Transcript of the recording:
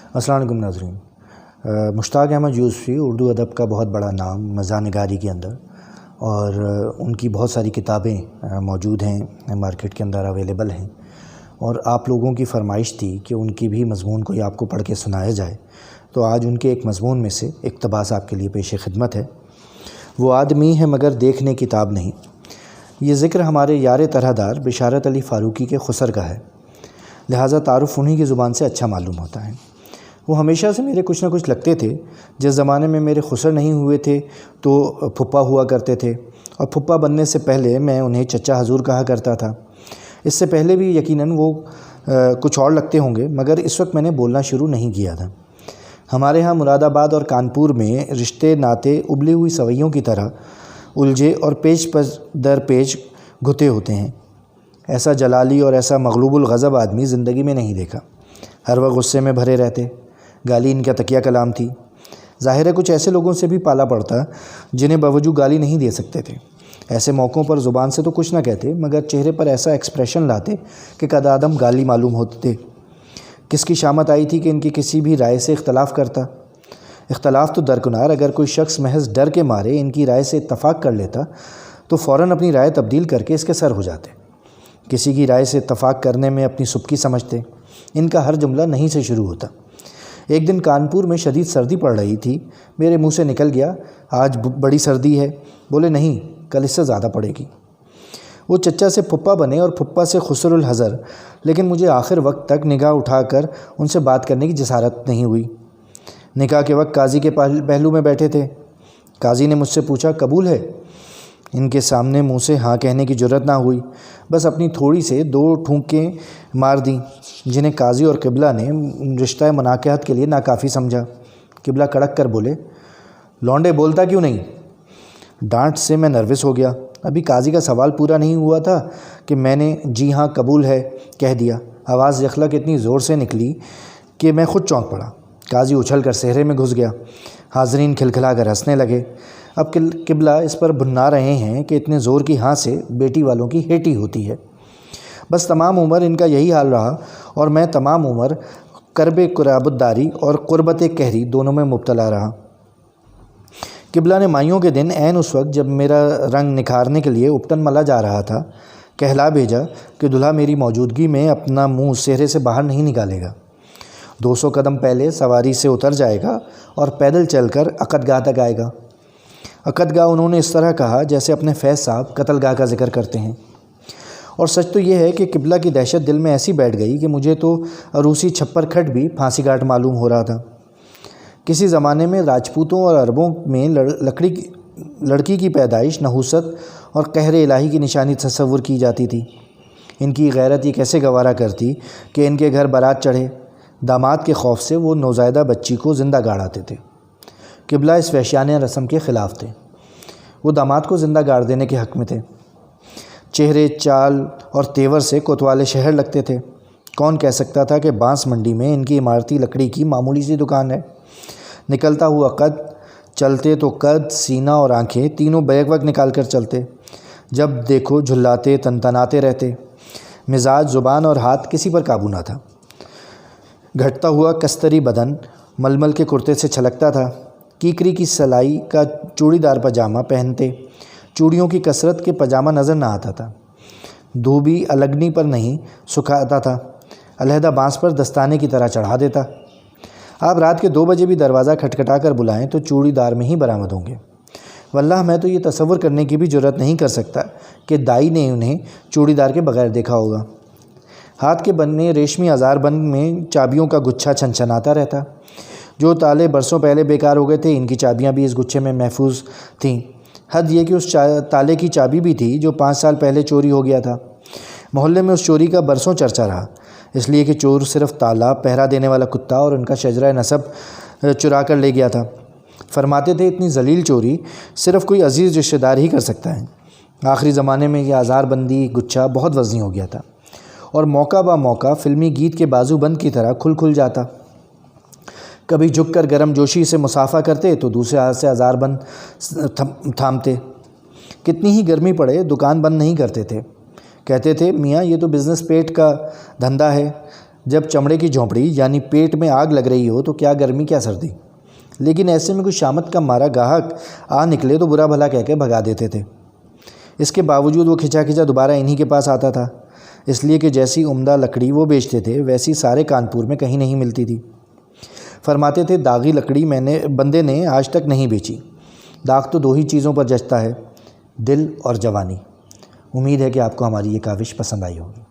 السلام علیکم ناظرین۔ مشتاق احمد یوسفی اردو ادب کا بہت بڑا نام مزاح نگاری کے اندر، اور ان کی بہت ساری کتابیں موجود ہیں، مارکیٹ کے اندر اویلیبل ہیں، اور آپ لوگوں کی فرمائش تھی کہ ان کی بھی مضمون کوئی آپ کو پڑھ کے سنایا جائے، تو آج ان کے ایک مضمون میں سے اقتباس آپ کے لیے پیش خدمت ہے۔ وہ آدمی ہے مگر دیکھنے کتاب نہیں۔ یہ ذکر ہمارے یار طرح دار بشارت علی فاروقی کے خسر کا ہے، لہٰذا تعارف انہی کی زبان سے اچھا معلوم ہوتا ہے۔ وہ ہمیشہ سے میرے کچھ نہ کچھ لگتے تھے۔ جس زمانے میں میرے خسر نہیں ہوئے تھے تو پھپھا ہوا کرتے تھے، اور پھپھا بننے سے پہلے میں انہیں چچا حضور کہا کرتا تھا۔ اس سے پہلے بھی یقیناً وہ کچھ اور لگتے ہوں گے، مگر اس وقت میں نے بولنا شروع نہیں کیا تھا۔ ہمارے ہاں مراد آباد اور کانپور میں رشتے ناتے ابلی ہوئی سوئیوں کی طرح الجھے اور پیچ پر در پیچ گھتے ہوتے ہیں۔ ایسا جلالی اور ایسا مغلوب الغضب آدمی زندگی میں نہیں دیکھا۔ ہر وقت غصے میں بھرے رہتے، گالی ان کا تکیہ کلام تھی۔ ظاہر ہے کچھ ایسے لوگوں سے بھی پالا پڑتا جنہیں باوجود گالی نہیں دے سکتے تھے۔ ایسے موقعوں پر زبان سے تو کچھ نہ کہتے، مگر چہرے پر ایسا ایکسپریشن لاتے کہ قدآدم گالی معلوم ہوتے۔ کس کی شامت آئی تھی کہ ان کی کسی بھی رائے سے اختلاف کرتا؟ اختلاف تو درکنار، اگر کوئی شخص محض ڈر کے مارے ان کی رائے سے اتفاق کر لیتا تو فوراً اپنی رائے تبدیل کر کے اس کے سر ہو جاتے۔ کسی کی رائے سے اتفاق کرنے میں اپنی سبکی سمجھتے۔ ان کا ہر جملہ نہیں سے شروع ہوتا۔ ایک دن کانپور میں شدید سردی پڑ رہی تھی، میرے منہ سے نکل گیا، آج بڑی سردی ہے۔ بولے نہیں، کل اس سے زیادہ پڑے گی۔ وہ چچا سے پھپھا بنے اور پھپھا سے خسر الحضر، لیکن مجھے آخر وقت تک نگاہ اٹھا کر ان سے بات کرنے کی جسارت نہیں ہوئی۔ نکاح کے وقت قاضی کے پہلو میں بیٹھے تھے۔ قاضی نے مجھ سے پوچھا قبول ہے؟ ان کے سامنے منہ سے ہاں کہنے کی جرت نہ ہوئی، بس اپنی تھوڑی سے دو ٹھونکیں مار دیں، جنہیں قاضی اور قبلہ نے رشتہ مناکحت کے لیے ناکافی سمجھا۔ قبلہ کڑک کر بولے، لونڈے بولتا کیوں نہیں؟ ڈانٹ سے میں نروس ہو گیا۔ ابھی قاضی کا سوال پورا نہیں ہوا تھا کہ میں نے جی ہاں قبول ہے کہہ دیا۔ آواز یخلق اتنی زور سے نکلی کہ میں خود چونک پڑا۔ قاضی اچھل کر صحرے میں گھس گیا۔ حاضرین کھلکھلا کر ہنسنے لگے۔ اب قبلہ اس پر بھنا رہے ہیں کہ اتنے زور کی ہاں سے بیٹی والوں کی ہیٹی ہوتی ہے۔ بس تمام عمر ان کا یہی حال رہا، اور میں تمام عمر کرب قرابت داری اور قربت قہری دونوں میں مبتلا رہا۔ قبلہ نے مائیوں کے دن عین اس وقت جب میرا رنگ نکھارنے کے لیے اپٹن ملا جا رہا تھا کہلا بھیجا کہ دلہا میری موجودگی میں اپنا منہ صحرے سے باہر نہیں نکالے گا۔ 200 قدم پہلے سواری سے اتر جائے گا اور پیدل چل کر عقد گاہ تک آئے گا۔ عقد گاہ انہوں نے اس طرح کہا جیسے اپنے فیض صاحب قتل گاہ کا ذکر کرتے ہیں۔ اور سچ تو یہ ہے کہ قبلہ کی دہشت دل میں ایسی بیٹھ گئی کہ مجھے تو عروسی چھپر کھٹ بھی پھانسی گھاٹ معلوم ہو رہا تھا۔ کسی زمانے میں راجپوتوں اور عربوں میں لڑکی کی پیدائش نحوست اور قہر الہی کی نشانی تصور کی جاتی تھی۔ ان کی غیرت یہ کیسے گوارا کرتی کہ ان کے گھر بارات چڑھے؟ داماد کے خوف سے وہ نوزائیدہ بچی کو زندہ گاڑ آتے تھے۔ قبلہ اس وحشیانہ رسم کے خلاف تھے۔ وہ داماد کو زندہ گاڑ دینے کے حق میں تھے۔ چہرے، چال اور تیور سے کوتوالے شہر لگتے تھے۔ کون کہہ سکتا تھا کہ بانس منڈی میں ان کی عمارتی لکڑی کی معمولی سی دکان ہے؟ نکلتا ہوا قد، چلتے تو قد، سینہ اور آنکھیں تینوں بیک وقت نکال کر چلتے۔ جب دیکھو جھلاتے تنتناتے رہتے۔ مزاج، زبان اور ہاتھ کسی پر قابو نہ تھا۔ گھٹتا ہوا کستری بدن ململ کے کرتے سے چھلکتا تھا۔ کیکری کی سلائی کا چوڑی دار پاجامہ پہنتے، چوڑیوں کی کثرت کے پاجامہ نظر نہ آتا تھا۔ دھوبی الگنی پر نہیں سکھاتا تھا، علیحدہ بانس پر دستانے کی طرح چڑھا دیتا۔ آپ رات کے 2 بجے بھی دروازہ کھٹکھٹا کر بلائیں تو چوڑی دار میں ہی برآمد ہوں گے۔ واللہ میں تو یہ تصور کرنے کی بھی جرت نہیں کر سکتا کہ دائی نے انہیں چوڑی دار کے بغیر دیکھا ہوگا۔ ہاتھ کے بنے ریشمی ہزار بند میں چابیوں کا گچھا چھنچھناتا رہتا۔ جو تالے برسوں پہلے بیکار ہو گئے تھے، ان کی چابیاں بھی اس گچھے میں محفوظ تھیں۔ حد یہ کہ اس تالے کی چابی بھی تھی جو 5 سال پہلے چوری ہو گیا تھا۔ محلے میں اس چوری کا برسوں چرچا رہا، اس لیے کہ چور صرف تالا، پہرا دینے والا کتا اور ان کا شجرہ نسب چرا کر لے گیا تھا۔ فرماتے تھے اتنی ذلیل چوری صرف کوئی عزیز رشتہ دار ہی کر سکتا ہے۔ آخری زمانے میں یہ ہزار بندی گچھا بہت وزنی ہو گیا تھا، اور موقع با موقع فلمی گیت کے بازو بند کی طرح کھل جاتا۔ کبھی جھک کر گرم جوشی سے مصافحہ کرتے تو دوسرے ہاتھ سے ہزار بند تھامتے۔ کتنی ہی گرمی پڑے دکان بند نہیں کرتے تھے۔ کہتے تھے میاں یہ تو بزنس پیٹ کا دھندا ہے، جب چمڑے کی جھونپڑی یعنی پیٹ میں آگ لگ رہی ہو تو کیا گرمی کیا سردی، لیکن ایسے میں کوئی شامت کا مارا گاہک آ نکلے تو برا بھلا کہہ کے بھگا دیتے تھے۔ اس کے باوجود وہ کھچا کھچا دوبارہ انہی کے پاس آتا تھا، اس لیے کہ جیسی عمدہ لکڑی وہ بیچتے تھے ویسی سارے کانپور میں کہیں نہیں ملتی تھی۔ فرماتے تھے داغی لکڑی بندے نے آج تک نہیں بیچی۔ داغ تو 2 ہی چیزوں پر جچتا ہے، دل اور جوانی۔ امید ہے کہ آپ کو ہماری یہ کاوش پسند آئی ہوگی۔